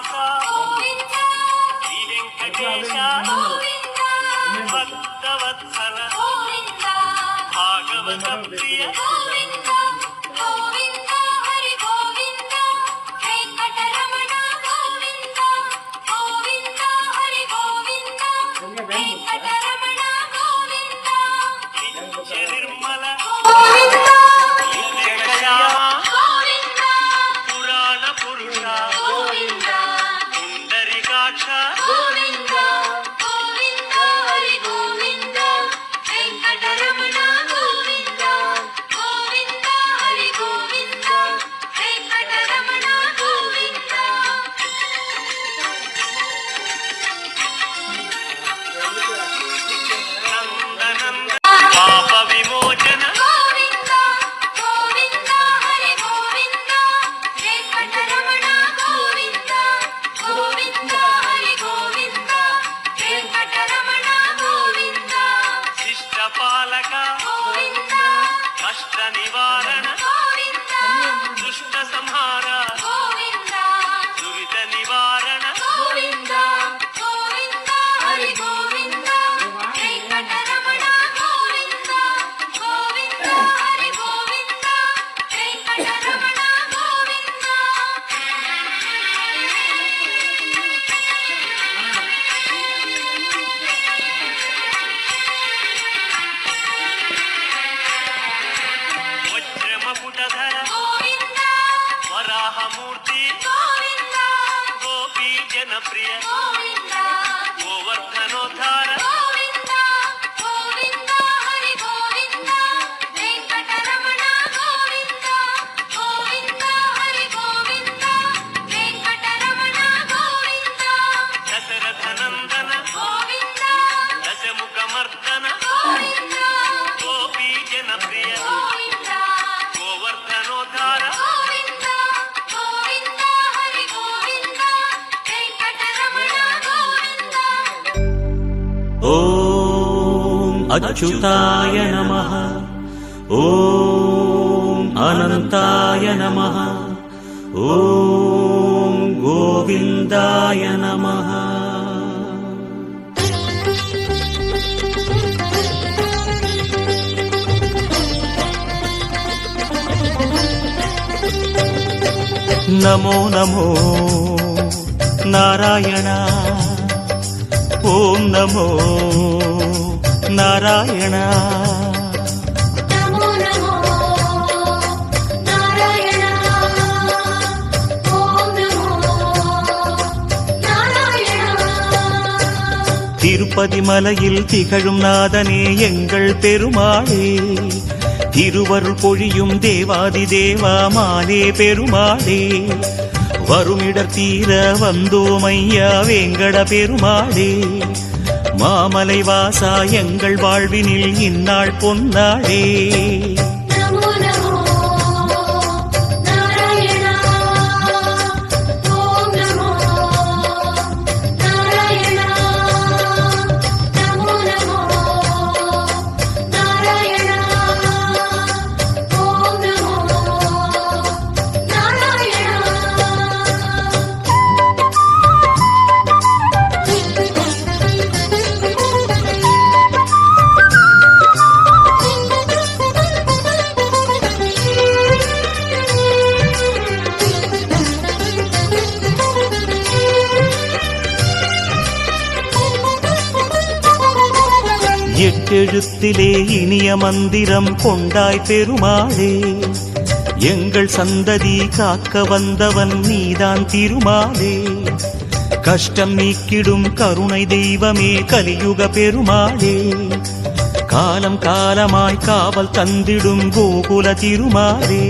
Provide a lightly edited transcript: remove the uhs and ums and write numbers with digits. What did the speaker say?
శ్రీనివాస శ్రీ వెంకటేశ భక్తవత్సల భాగవత ప్రియ నిర్మల పురాణ పురుష పుండరీకాక్ష పాప విమోచన శిష్ట పాలక కష్ట నివారణ దుష్ట సంహార దురిత నివారణ వజ్రమకుటధర వరాహమూర్తి గోపీ జనప్రియ గోవర్ధనోద్ధార దశరథనందన దశముఖమర్దన గోపీ జనప్రియ గోవర్ధనోద్ధార ఓం అచ్యుతాయ నమః ఓం అనంతాయ నమః ఓం గోవిందాయ నమః నమో నమో నారాయణ ఓం నమో నారాయణ திருப்பதி மலையில் திகழும் நாதனே எங்கள் பெருமாளே திருவருள் பொழியும் தேவாதி தேவா மாலே பெருமாளே வருமிடர் தீர வந்தோமையா வேங்கட பெருமாளே மாமலை வாசா எங்கள் வாழ்வினில் இந்நாள் பொன்னாளே எட்டெழுத்திலே இனிய மந்திரம் கொண்டாய் பெருமாளே எங்கள் சந்ததி காக்க வந்தவன் நீதான் திருமாலே கஷ்டம் நீக்கிடும் கருணை தெய்வமே கலியுக பெருமாளே காலம் காலமாய் காவல் தந்திடும் கோகுல திருமாலே